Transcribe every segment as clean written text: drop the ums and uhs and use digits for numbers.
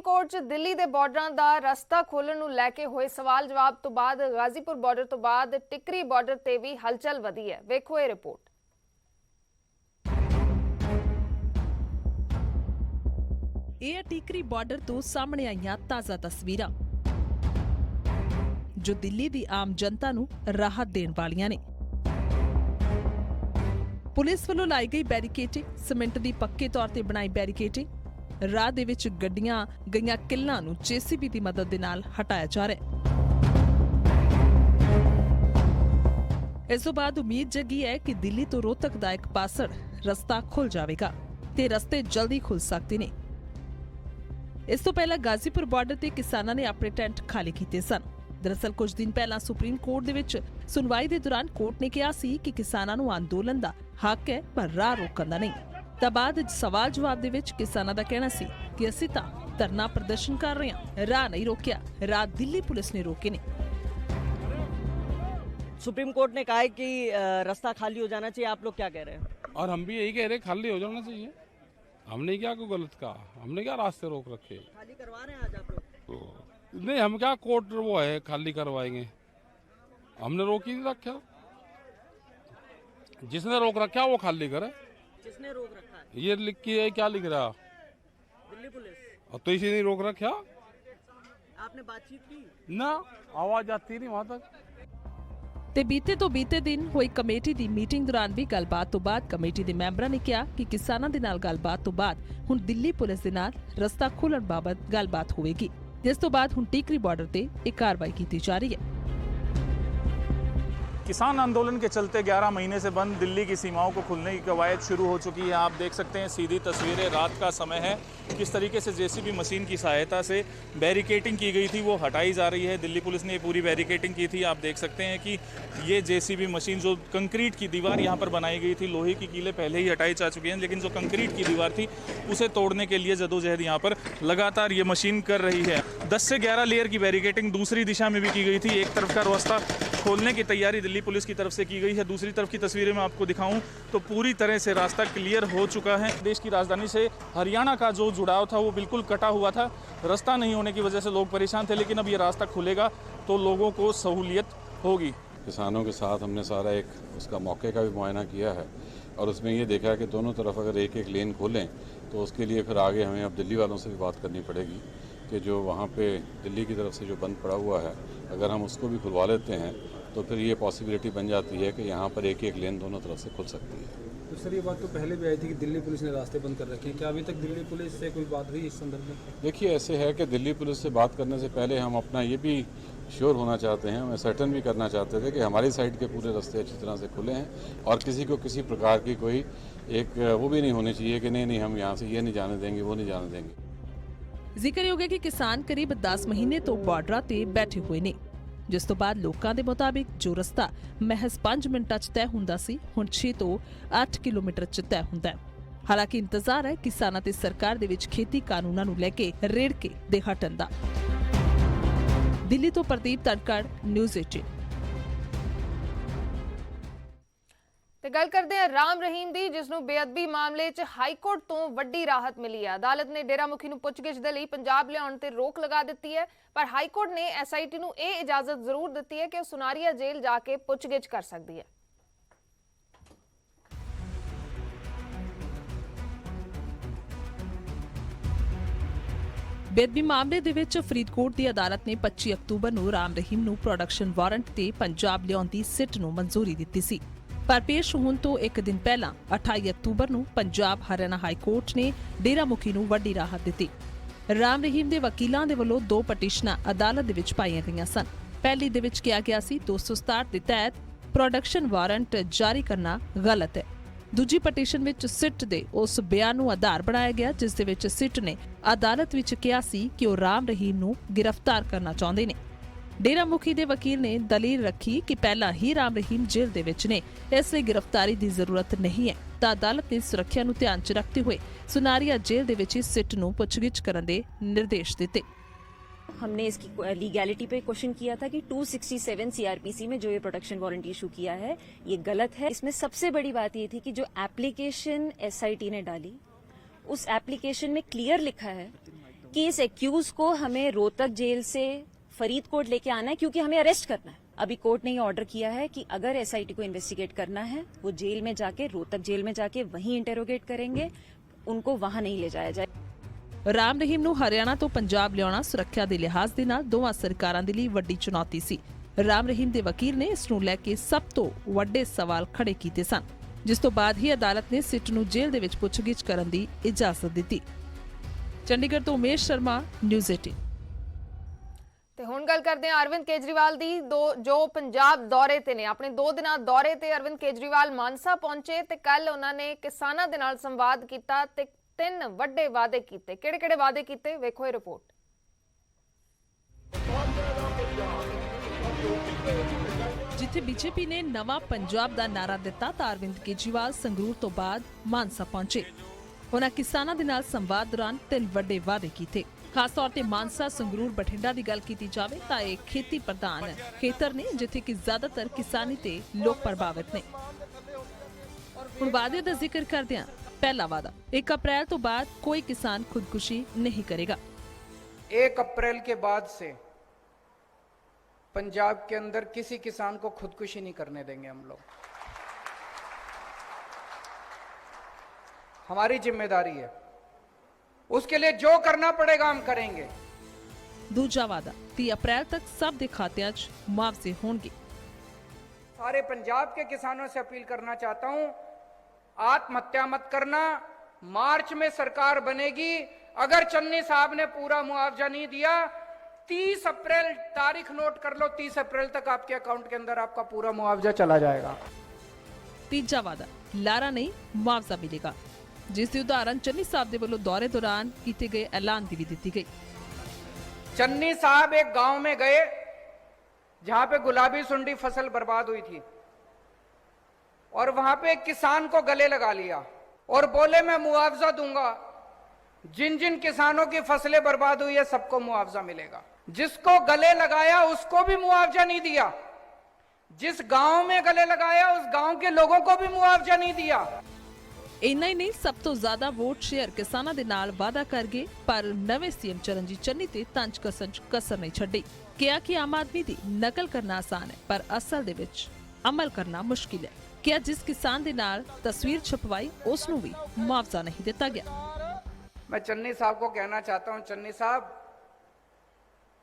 Court 'ਚ ਦਿੱਲੀ ਦੇ ਬਾਰਡਰਾਂ ਦਾ ਰਸਤਾ ਖੋਲ੍ਹਣ ਨੂੰ ਲੈ ਕੇ ਹੋਏ ਸਵਾਲ ਜਵਾਬ ਤੋਂ ਬਾਅਦ ਗਾਜ਼ੀਪੁਰ ਬਾਰਡਰ ਤੋਂ ਬਾਅਦ ਟਿਕਰੀ ਬਾਰਡਰ ਤੇ ਵੀ ਹਲਚਲ ਵਧੀ ਹੈ। ਵੇਖੋ ਇਹ ਰਿਪੋਰਟ। ਇਹ ਟਿਕਰੀ ਬਾਰਡਰ ਤੋਂ ਸਾਹਮਣੇ ਆਈਆਂ ਤਾਜ਼ਾ ਤਸਵੀਰਾਂ ਜੋ ਦਿੱਲੀ ਦੀ ਆਮ ਜਨਤਾ ਨੂੰ ਰਾਹਤ ਦੇਣ ਵਾਲੀਆਂ ਨੇ। ਪੁਲਿਸ ਵੱਲੋਂ ਲਾਈ ਗਈ ਬੈਰੀਕੇਡਿੰਗ, ਸੀਮੈਂਟ ਦੀ ਪੱਕੇ ਤੌਰ ਤੇ ਬਣਾਈ ਬੈਰੀਕੇਡਿੰਗ, ਰਾਹ ਦੇ ਵਿੱਚ ਗੱਡੀਆਂ ਗਈਆਂ ਕਿੱਲਾਂ ਨੂੰ ਜੇਸੀਬੀ ਦੀ ਮਦਦ ਦੇ ਨਾਲ ਹਟਾਇਆ ਜਾ ਰਿਹਾ ਹੈ। ਇਸ ਤੋਂ ਬਾਅਦ ਉਮੀਦ ਜਗੀ ਹੈ ਕਿ ਦਿੱਲੀ ਤੋਂ ਰੋਹਤਕ ਦਾ ਇੱਕ ਪਾਸੜ ਰਸਤਾ ਖੁੱਲ ਜਾਵੇਗਾ ਤੇ ਰਸਤੇ ਜਲਦੀ ਖੁੱਲ ਸਕਦੇ ਨੇ। ਇਸ ਤੋਂ ਪਹਿਲਾਂ ਗਾਜ਼ੀਪੁਰ ਬਾਰਡਰ ਤੇ ਕਿਸਾਨਾਂ ਨੇ ਆਪਣੇ ਟੈਂਟ ਖਾਲੀ ਕੀਤੇ ਸਨ। ਦਰਅਸਲ ਕੁਝ ਦਿਨ ਪਹਿਲਾਂ ਸੁਪਰੀਮ ਕੋਰਟ ਦੇ ਵਿੱਚ ਸੁਣਵਾਈ ਦੇ ਦੌਰਾਨ ਕੋਰਟ ਨੇ ਕਿਹਾ ਸੀ ਕਿ ਕਿਸਾਨਾਂ ਨੂੰ ਅੰਦੋਲਨ ਦਾ ਹੱਕ ਹੈ ਪਰ ਰਾਹ ਰੋਕਣ ਦਾ ਨਹੀਂ। ਤਾਂ ਬਾਅਦ ਸਵਾਲ ਜਵਾਬ ਦੇ ਵਿੱਚ ਕਿਸਾਨਾਂ ਦਾ ਕਹਿਣਾ ਸੀ ਕਿ ਅਸੀਂ ਤਾਂ ਧਰਨਾ ਪ੍ਰਦਰਸ਼ਨ ਕਰ ਰਹੇ ਹਾਂ, ਰਾਹ ਨਹੀਂ ਰੋਕਿਆ, ਰਾਹ ਦਿੱਲੀ ਪੁਲਿਸ ਨੇ रोके ने। सुप्रीम कोर्ट ने कहा है कि रास्ता खाली हो जाना चाहिए, आप लोग क्या कह रहे हैं? और हम भी यही कह रहे हैं, खाली हो जाना चाहिए। हमने क्या कोई गलत कहा, हमने क्या रास्ते रोक रखे? खाली करवा रहे हैं आज आप लोग? नहीं, हम क्या कोर्ट वो है खाली करवाएंगे, हमने रोक ही नहीं रखा। जिसने रोक रखा वो खाली करे। जिसने रोक रखा है ये लिख के क्या लिख रहा? दिल्ली पुलिस। और तो इसी नहीं रोक रखा आपने बातचीत की? ना, आवाज आती नहीं वहां तक। ਤੇ ਬੀਤੇ ਤੋਂ ਬੀਤੇ ਦਿਨ ਹੋਈ ਕਮੇਟੀ ਦੀ ਮੀਟਿੰਗ ਦੌਰਾਨ ਵੀ ਗੱਲਬਾਤ ਤੋਂ ਬਾਅਦ ਕਮੇਟੀ ਦੇ ਮੈਂਬਰਾਂ ਨੇ ਕਿਹਾ ਕਿ ਕਿਸਾਨਾਂ ਦੇ ਨਾਲ ਗੱਲਬਾਤ ਤੋਂ ਬਾਅਦ ਹੁਣ ਦਿੱਲੀ ਪੁਲਿਸ ਦੇ ਨਾਲ ਰਸਤਾ ਖੋਲ੍ਹਣ ਬਾਬਤ ਗੱਲਬਾਤ ਹੋਵੇਗੀ, ਜਿਸ ਤੋਂ ਬਾਅਦ ਹੁਣ ਟਿਕਰੀ ਬਾਰਡਰ ਤੇ ਇੱਕ ਕਾਰਵਾਈ ਕੀਤੀ ਜਾ ਰਹੀ ਹੈ। किसान आंदोलन के चलते 11 महीने से बंद दिल्ली की सीमाओं को खुलने की कवायद शुरू हो चुकी है। आप देख सकते हैं सीधी तस्वीरें, रात का समय है, किस तरीके से जेसीबी मशीन की सहायता से बैरिकेटिंग की गई थी वो हटाई जा रही है। दिल्ली पुलिस ने पूरी बैरिकेटिंग की थी। आप देख सकते हैं कि ये जेसीबी मशीन, जो कंक्रीट की दीवार यहाँ पर बनाई गई थी, लोहे की कीलें पहले ही हटाई जा चुकी हैं, लेकिन जो कंक्रीट की दीवार थी उसे तोड़ने के लिए जदोजहद यहाँ पर लगातार ये मशीन कर रही है। 10 से 11 लेयर की बैरिकेटिंग दूसरी दिशा में भी की गई थी। एक तरफ का रास्ता खोलने की तैयारी दिल्ली पुलिस की तरफ से की गई है, दूसरी तरफ की तस्वीरें मैं आपको दिखाऊं तो पूरी तरह से रास्ता क्लियर हो चुका है। देश की राजधानी से हरियाणा का जो जुड़ाव था वो बिल्कुल कटा हुआ था। रास्ता नहीं होने की वजह से लोग परेशान थे, लेकिन अब ये रास्ता खुलेगा तो लोगों को सहूलियत होगी। किसानों के साथ हमने सारा एक उसका मौके का भी मुआयना किया है और उसमें ये देखा कि दोनों तरफ अगर एक एक लेन खोलें तो उसके लिए फिर आगे हमें अब दिल्ली वालों से भी बात करनी पड़ेगी कि जो वहाँ पे दिल्ली की तरफ से जो बंद पड़ा हुआ है, अगर हम उसको भी खुलवा लेते हैं तो फिर ये पॉसिबिलिटी बन जाती है कि यहाँ पर एक एक लेन दोनों तरफ से खुल सकती है। तो सर, ये बात तो पहले भी आई थी कि दिल्ली पुलिस ने रास्ते बंद कर रखे हैं, क्या अभी तक दिल्ली पुलिस से कोई बात हुई इस संदर्भ में? देखिए, ऐसे है कि दिल्ली पुलिस से बात करने से पहले हम अपना ये भी श्योर होना चाहते हैं, हमें सर्टन भी करना चाहते थे कि हमारी साइड के पूरे रास्ते अच्छी तरह से खुले हैं और किसी को किसी प्रकार की कोई एक वो भी नहीं होनी चाहिए कि नहीं हम यहाँ से ये नहीं जाने देंगे, वो नहीं जाने देंगे। ਜ਼ਿਕਰਯੋਗ ਹੈ ਕਿ ਕਿਸਾਨ ਕਰੀਬ 10 ਮਹੀਨੇ ਤੋਂ ਬਾਰਡਰਾਂ ਤੇ ਬੈਠੇ ਹੋਏ ਨੇ, ਜਿਸ ਤੋਂ ਬਾਅਦ ਲੋਕਾਂ ਦੇ ਮੁਤਾਬਿਕ ਜੋ ਰਸਤਾ ਮਹਿਜ਼ 5 ਮਿੰਟਾਂ 'ਚ ਤੈਅ ਹੁੰਦਾ ਸੀ ਹੁਣ 6 ਤੋਂ 8 ਕਿਲੋਮੀਟਰ 'ਚ ਤੈਅ ਹੁੰਦਾ ਹੈ। ਹਾਲਾਂਕਿ ਇੰਤਜ਼ਾਰ ਹੈ ਕਿਸਾਨਾਂ ਤੇ ਸਰਕਾਰ ਦੇ ਵਿੱਚ ਖੇਤੀ ਕਾਨੂੰਨਾਂ ਨੂੰ ਲੈ ਕੇ ਰੇੜ ਕੇ ਦੇ ਹਟਣ ਦਾ। ਦਿੱਲੀ ਤੋਂ ਪ੍ਰਦੀਪ ਤੜਕੜ, ਨਿਊਜ਼ 18। ਤੇ ਗੱਲ ਕਰਦੇ ਹਾਂ ਰਾਮ ਰਹੀਮ ਦੀ, ਜਿਸ ਨੂੰ ਬੇਅਦਬੀ ਮਾਮਲੇ 'ਚ ਹਾਈ ਕੋਰਟ ਤੋਂ ਵੱਡੀ ਰਾਹਤ ਮਿਲੀ ਹੈ। ਅਦਾਲਤ ਨੇ ਡੇਰਾ ਮੁਖੀ ਨੂੰ ਪੁੱਛਗਿੱਛ ਦੇ ਲਈ ਪੰਜਾਬ ਲਿਆਉਣ ਤੇ ਰੋਕ ਲਗਾ ਦਿੱਤੀ ਹੈ, ਪਰ ਹਾਈ ਕੋਰਟ ਨੇ ਐਸਆਈਟੀ ਨੂੰ ਇਹ ਇਜਾਜ਼ਤ ਜ਼ਰੂਰ ਦਿੱਤੀ ਹੈ ਕਿ ਉਹ ਸੁਨਾਰੀਆ ਜੇਲ੍ਹ ਜਾ ਕੇ ਪੁੱਛਗਿੱਛ ਕਰ ਸਕਦੀ ਹੈ। ਬੇਅਦਬੀ ਮਾਮਲੇ ਦੇ ਵਿੱਚ ਫਰੀਦਕੋਟ ਦੀ ਅਦਾਲਤ ਨੇ 25 ਅਕਤੂਬਰ ਨੂੰ ਰਾਮ ਰਹੀਮ ਨੂੰ ਪ੍ਰੋਡਕਸ਼ਨ ਵਾਰੰਟ ਤੇ ਪੰਜਾਬ ਲਿਆਉਣ ਦੀ ਸਿੱਟ ਨੂੰ ਮਨਜ਼ੂਰੀ ਦਿੱਤੀ ਸੀ, ਪਰ ਪੇਸ਼ ਹੋਣ ਤੋਂ ਇੱਕ ਦਿਨ ਪਹਿਲਾਂ 28 ਅਕਤੂਬਰ ਨੂੰ ਪੰਜਾਬ ਹਰਿਆਣਾ ਹਾਈ ਕੋਰਟ ਨੇ ਡੇਰਾ ਮੁਖੀ ਨੂੰ ਵੱਡੀ ਰਾਹਤ ਦਿੱਤੀ। ਰਾਮ ਰਹੀਮ ਦੇ ਵਕੀਲਾਂ ਦੇ ਵੱਲੋਂ 2 ਪਟੀਸ਼ਨਾਂ ਅਦਾਲਤ ਦੇ ਵਿੱਚ ਪਾਈਆਂ ਗਈਆਂ ਸਨ। ਪਹਿਲੀ ਦੇ ਵਿੱਚ ਕਿਹਾ ਗਿਆ ਸੀ 267 ਦੇ ਤਹਿਤ ਪ੍ਰੋਡਕਸ਼ਨ ਵਾਰੰਟ ਜਾਰੀ ਕਰਨਾ ਗਲਤ ਹੈ। ਦੂਜੀ ਪਟੀਸ਼ਨ ਵਿੱਚ ਸਿੱਟ ਦੇ ਉਸ ਬਿਆਨ ਨੂੰ ਆਧਾਰ ਬਣਾਇਆ ਗਿਆ ਜਿਸ ਦੇ ਵਿੱਚ ਸਿੱਟ ਨੇ ਅਦਾਲਤ ਵਿੱਚ ਕਿਹਾ ਸੀ ਕਿ ਉਹ ਰਾਮ ਰਹੀਮ ਨੂੰ ਗ੍ਰਿਫਤਾਰ ਕਰਨਾ ਚਾਹੁੰਦੇ ਨੇ। ਡੇਰਾ ਮੁਖੀ ਦੇ ਵਕੀਲ ਨੇ ਦਲੀਲ ਰੱਖੀ ਕਿ ਪਹਿਲਾਂ ਹੀ ਰਾਮ ਰਹੀਮ ਜੇਲ੍ਹ ਦੇ ਵਿੱਚ ਨੇ, ਇਸ ਲਈ ਗ੍ਰਿਫਤਾਰੀ ਦੀ ਜ਼ਰੂਰਤ ਨਹੀਂ ਹੈ। ਤਾਂ ਅਦਾਲਤ ਨੇ ਸੁਰੱਖਿਆ ਨੂੰ ਧਿਆਨ 'ਚ ਰੱਖਦੇ ਹੋਏ ਸੁਨਾਰੀਆ ਜੇਲ੍ਹ ਦੇ ਵਿੱਚ ਸਿੱਟ ਨੂੰ ਪੁੱਛਗਿੱਛ ਕਰਨ ਦੇ ਨਿਰਦੇਸ਼ ਦਿੱਤੇ। हमने इसकी लीगैलिटी पे क्वेश्चन किया था कि 267 सीआरपीसी में जो ये प्रोटेक्शन वारंट इशू किया है ये गलत है। इसमें सबसे बड़ी बात ये थी कि जो एप्लीकेशन एसआईटी ने डाली उस एप्लीकेशन में क्लियर लिखा है कि इस एक्यूज को हमें रोहतक जेल से फरीदकोट लेके आना है, क्योंकि हमें अरेस्ट करना है। अभी कोर्ट ने ये ऑर्डर किया है कि अगर एसआईटी को इन्वेस्टिगेट करना है, वो जेल में जाके, रोहतक जेल में जाके वहीं इंटेरोगेट करेंगे, उनको वहां नहीं ले जाया जाए। ਰਾਮ ਰਹੀਮ ਨੂੰ ਹਰਿਆਣਾ ਤੋਂ ਪੰਜਾਬ ਲਿਆਉਣਾ ਸੁਰੱਖਿਆ ਦੇ ਲਿਹਾਜ਼ ਦੇ ਨਾਲ ਦੋਵਾਂ ਸਰਕਾਰਾਂ ਦੇ ਲਈ ਵੱਡੀ ਚੁਣੌਤੀ ਸੀ। ਰਾਮ ਰਹੀਮ ਦੇ ਵਕੀਲ ਨੇ ਇਸ ਨੂੰ ਲੈ ਕੇ ਸਭ ਤੋਂ ਵੱਡੇ ਸਵਾਲ ਖੜੇ ਕੀਤੇ ਸਨ, ਜਿਸ ਤੋਂ ਬਾਅਦ ਹੀ ਅਦਾਲਤ ਨੇ ਸਿੱਟ ਨੂੰ ਜੇਲ੍ਹ ਦੇ ਵਿੱਚ ਪੁੱਛਗਿੱਛ ਕਰਨ ਦੀ ਇਜਾਜ਼ਤ ਦਿੱਤੀ। ਚੰਡੀਗੜ੍ਹ ਤੋਂ ਉਮੇਸ਼ ਸ਼ਰਮਾ, ਨਿਊਜ਼ 18। ਤੇ ਹੁਣ ਗੱਲ ਕਰਦੇ ਹਾਂ ਅਰਵਿੰਦ ਕੇਜਰੀਵਾਲ ਦੀ, ਜੋ ਪੰਜਾਬ ਦੌਰੇ ਤੇ ਨੇ। ਆਪਣੇ 2 ਦਿਨਾਂ ਦੌਰੇ ਤੇ ਅਰਵਿੰਦ ਕੇਜਰੀਵਾਲ ਮਾਨਸਾ ਪਹੁੰਚੇ ਤੇ ਕੱਲ ਉਹਨਾਂ ਨੇ ਕਿਸਾਨਾਂ ਦੇ ਨਾਲ ਸੰਵਾਦ ਕੀਤਾ ਤੇ 3 ਵੱਡੇ ਵਾਅਦੇ ਕੀਤੇ। ਕਿਹੜੇ-ਕਿਹੜੇ ਵਾਅਦੇ ਕੀਤੇ, ਵੇਖੋ ਇਹ ਰਿਪੋਰਟ। ਜਿੱਥੇ ਬੀਜੇਪੀ ਨੇ ਨਵਾਂ ਪੰਜਾਬ ਦਾ ਨਾਰਾ ਦਿੱਤਾ ਤਾਂ ਅਰਵਿੰਦ ਕੇਜਰੀਵਾਲ ਸੰਗਰੂਰ ਤੋਂ ਬਾਅਦ ਮਾਨਸਾ ਪਹੁੰਚੇ। ਉਹਨਾਂ ਕਿਸਾਨਾਂ ਦੇ ਨਾਲ ਸੰਵਾਦ ਦੌਰਾਨ 3 ਵੱਡੇ ਵਾਅਦੇ ਕੀਤੇ। ਖਾਸ ਤੌਰ ਤੇ ਮਾਨਸਾ, ਸੰਗਰੂਰ, ਬਠਿੰਡਾ ਦੀ ਗੱਲ ਕੀਤੀ ਜਾਵੇ ਤਾਂ ਇਹ ਖੇਤੀ ਪ੍ਰਧਾਨ ਖੇਤਰ ਨੇ, ਜਿੱਥੇ ਕਿ ਜ਼ਿਆਦਾਤਰ ਕਿਸਾਨੀ ਤੇ ਲੋਕ ਪ੍ਰਭਾਵਿਤ ਨੇ। ਹੁਣ ਵਾਅਦੇ ਦਾ ਜ਼ਿਕਰ ਕਰਦਿਆਂ पहला वादा, 1 अप्रैल तो बाद कोई किसान खुदकुशी नहीं करेगा। 1 अप्रैल के बाद से पंजाब के अंदर किसी किसान को खुदकुशी नहीं करने देंगे हम लोग। हमारी जिम्मेदारी है, उसके लिए जो करना पड़ेगा हम करेंगे। दूजा वादा, 30 अप्रैल तक सब दे खात्यां 'च मुआवजे होंगे। सारे पंजाब के किसानों से अपील करना चाहता हूं, आत्महत्या मत करना। मार्च में सरकार बनेगी, अगर चन्नी साहब ने पूरा मुआवजा नहीं दिया, 30 अप्रैल तारीख नोट कर लो, 30 अप्रैल तक आपके अकाउंट के अंदर आपका पूरा मुआवजा चला जाएगा। तीजा वादा, लारा नहीं मुआवजा मिलेगा, जिसकी उदाहरण चन्नी साहब दे वल्लों दौरे दौरान कीते गए ऐलान दी भी दी गई। चन्नी साहब एक गांव में गए जहां पे गुलाबी सुंडी फसल बर्बाद हुई थी, और वहां पे एक किसान को गले लगा लिया और बोले मैं मुआवजा दूंगा। जिन जिन किसानों की फसलें बर्बाद हुई है सबको मुआवजा मिलेगा। जिसको गले लगाया उसको भी मुआवजा नहीं दिया, जिस गांव में गले लगाया उस गांव के लोगों को भी मुआवजा नहीं दिया। ਇੰਨਾ ਹੀ ਨਹੀਂ, ਸਭ ਤੋਂ ਜ਼ਿਆਦਾ ਵੋਟ ਸ਼ੇਅਰ ਕਿਸਾਨਾਂ ਦੇ ਨਾਲ ਵਾਅਦਾ ਕਰ ਗਏ, ਪਰ ਨਵੇਂ ਸੀਐਮ ਚਰਨਜੀਤ ਚੰਨੀ ਤੇ ਤੰਜ ਕਸਰ 'ਚ ਕਸਰ ਨਹੀਂ ਛੱਡੀ। ਕਿਹਾ ਕਿ ਆਮ ਆਦਮੀ ਦੀ ਨਕਲ ਕਰਨਾ ਆਸਾਨ ਹੈ, ਪਰ ਅਸਲ ਦੇ ਵਿੱਚ ਅਮਲ ਕਰਨਾ ਮੁਸ਼ਕਿਲ ਹੈ। ਕਿ ਜਿਸ ਕਿਸਾਨ ਦੇ ਨਾਲ ਤਸਵੀਰ ਛਪਵਾਈ ਉਸ ਨੂੰ ਵੀ ਮੁਆਵਜ਼ਾ ਨਹੀਂ ਦਿੱਤਾ ਗਿਆ। मैं चन्नी साहब को कहना चाहता हूं, चन्नी साहब,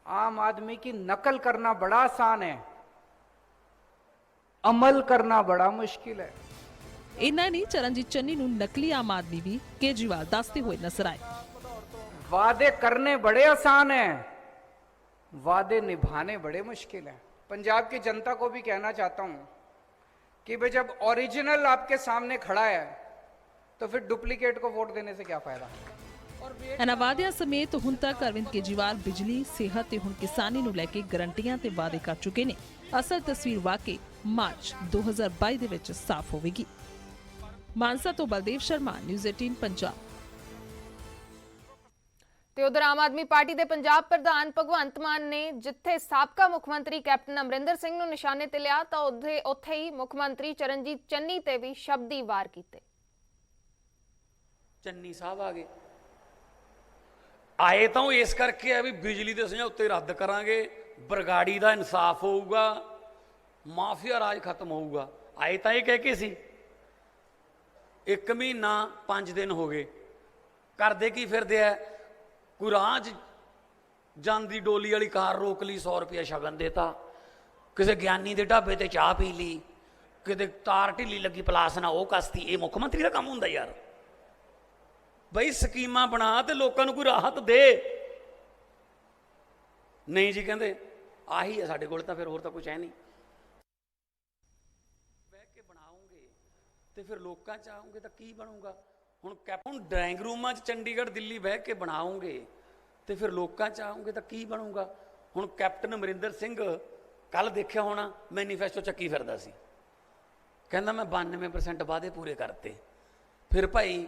आम आदमी की नकल करना बड़ा आसान है, अमल करना बड़ा मुश्किल है। ਇੰਨਾ ਨਹੀਂ, ਚਰਨਜੀਤ ਚੰਨੀ ਨੂੰ ਨਕਲੀ ਆਮ ਆਦਮੀ ਵੀ ਕੇਜਰੀਵਾਲ ਦੱਸਦੇ ਹੋਏ ਨਜ਼ਰ ਆਏ। वादे करने बड़े आसान हैं, वादे निभाने बड़े मुश्किल हैं। पंजाब की जनता को भी कहना चाहता हूं कि भाई जब ओरिजिनल आपके सामने खड़ा है तो फिर डुप्लीकेट को वोट देने से क्या फायदा। ਇਹਨਾਂ ਵਾਅਦਿਆਂ ਸਮੇਤ ਹੁਣ ਤੱਕ ਅਰਵਿੰਦ ਕੇਜਰੀਵਾਲ ਬਿਜਲੀ, ਸਿਹਤ ਤੇ ਹੁਣ ਕਿਸਾਨੀ ਨੂੰ ਲੈ ਕੇ ਗਰੰਟੀਆਂ ਤੇ ਵਾਅਦੇ ਕਰ ਚੁੱਕੇ ਨੇ। ਅਸਲ ਤਸਵੀਰ ਵਾਕਈ ਮਾਰਚ 2022 ਦੇ ਵਿੱਚ ਸਾਫ਼ ਹੋਵੇਗੀ। ਮਾਨਸਾ ਤੋਂ ਬਲਦੇਵ ਸ਼ਰਮਾ, ਨਿਊਜ਼ 18 ਪੰਜਾਬ। ਤੇ ਉਧਰ ਆਮ ਆਦਮੀ ਪਾਰਟੀ ਦੇ ਪੰਜਾਬ ਪ੍ਰਧਾਨ ਭਗਵੰਤ ਮਾਨ ਨੇ ਜਿੱਥੇ ਸਾਬਕਾ ਮੁੱਖ ਮੰਤਰੀ ਕੈਪਟਨ ਅਮਰਿੰਦਰ ਸਿੰਘ ਨੂੰ ਨਿਸ਼ਾਨੇ ਤੇ ਲਿਆ ਤਾਂ ਉੱਥੇ ਹੀ ਮੁੱਖ ਮੰਤਰੀ ਚਰਨਜੀਤ ਚੰਨੀ ਤੇ ਵੀ ਸ਼ਬਦੀ ਵਾਰ ਕੀਤੇ। ਚੰਨੀ ਸਾਹਿਬ ਆਏ ਤਾਂ ਉਹ ਇਸ ਕਰਕੇ ਆ ਵੀ ਬਿਜਲੀ ਦੇ ਸਮਝੌਤੇ ਰੱਦ ਕਰਾਂਗੇ, ਬਰਗਾੜੀ ਦਾ ਇਨਸਾਫ ਹੋਊਗਾ, ਮਾਫੀਆ ਰਾਜ ਖਤਮ ਹੋਊਗਾ। ਆਏ ਤਾਂ ਇਹ ਕਹਿ ਕੇ ਸੀ। 1 ਮਹੀਨਾ 5 ਦਿਨ ਹੋ ਗਏ, ਕਰਦੇ ਕੀ ਫਿਰਦੇ ਆ? ਕੋਈ ਰਾਹ 'ਚ ਜਾਂਦੀ ਡੋਲੀ ਵਾਲੀ ਕਾਰ ਰੋਕ ਲਈ, 100 ਰੁਪਇਆ ਸ਼ਗਨ ਦੇਤਾ, ਕਿਸੇ ਗਿਆਨੀ ਦੇ ਢਾਬੇ ਤੇ ਚਾਹ ਪੀ ਲਈ, ਕਿਤੇ ਤਾਰ ਢਿੱਲੀ ਲੱਗੀ ਪਲਾਸ ਨਾ ਉਹ ਕਸਤੀ। ਇਹ ਮੁੱਖ ਮੰਤਰੀ ਦਾ ਕੰਮ ਹੁੰਦਾ ਯਾਰ। ਬਈ ਸਕੀਮਾਂ ਬਣਾ ਤੇ ਲੋਕਾਂ ਨੂੰ ਕੋਈ ਰਾਹਤ ਦੇ। ਨਹੀਂ ਜੀ, ਕਹਿੰਦੇ ਆਹੀ ਹੈ ਸਾਡੇ ਕੋਲ, ਤਾਂ ਫਿਰ ਹੋਰ ਤਾਂ ਕੁਝ ਹੈ ਨਹੀਂ। ਬਹਿ ਕੇ ਬਣਾਉਂਗੇ ਤੇ ਫਿਰ ਲੋਕਾਂ 'ਚ ਆਉਂਗੇ ਤਾਂ ਕੀ ਬਣੂਗਾ? ਹੁਣ ਡਰਾਇੰਗ ਰੂਮਾਂ 'ਚ ਚੰਡੀਗੜ੍ਹ, ਦਿੱਲੀ ਬਹਿ ਕੇ ਬਣਾਉਂਗੇ ਤੇ ਫਿਰ ਲੋਕਾਂ 'ਚ ਆਉਂਗੇ ਤਾਂ ਕੀ ਬਣੂਗਾ? ਹੁਣ ਕੈਪਟਨ ਅਮਰਿੰਦਰ ਸਿੰਘ ਕੱਲ ਦੇਖਿਆ ਹੋਣਾ, ਮੈਨੀਫੈਸਟੋ ਚੱਕੀ ਫਿਰਦਾ ਸੀ, ਕਹਿੰਦਾ ਮੈਂ 92% ਵਾਅਦੇ ਪੂਰੇ ਕਰਤੇ। ਫਿਰ ਭਾਈ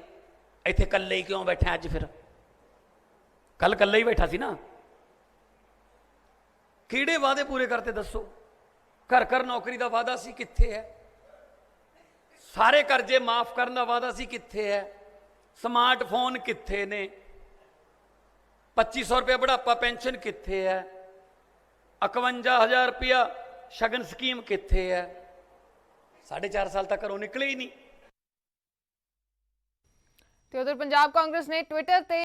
ਇੱਥੇ ਇਕੱਲੇ ਹੀ ਕਿਉਂ ਬੈਠਾ ਅੱਜ? ਫਿਰ ਕੱਲ ਇਕੱਲੇ ਹੀ ਬੈਠਾ ਸੀ ਨਾ। ਕਿਹੜੇ ਵਾਅਦੇ ਪੂਰੇ ਕਰਤੇ ਦੱਸੋ? ਘਰ ਘਰ ਨੌਕਰੀ ਦਾ ਵਾਅਦਾ ਸੀ, ਕਿੱਥੇ ਹੈ? ਸਾਰੇ ਕਰਜ਼ੇ ਮਾਫ ਕਰਨ ਦਾ ਵਾਅਦਾ ਸੀ, ਕਿੱਥੇ ਹੈ? ਸਮਾਰਟਫੋਨ ਕਿੱਥੇ ਨੇ? 2500 रुपया बुढ़ापा पेंशन कित्थे है, 51,000 रुपया शगन स्कीम कित्थे है। 4.5 साल तक घरों निकले ही नहीं। ਤੇ ਉਧਰ ਪੰਜਾਬ ਕਾਂਗਰਸ ਨੇ ਟਵਿੱਟਰ ਤੇ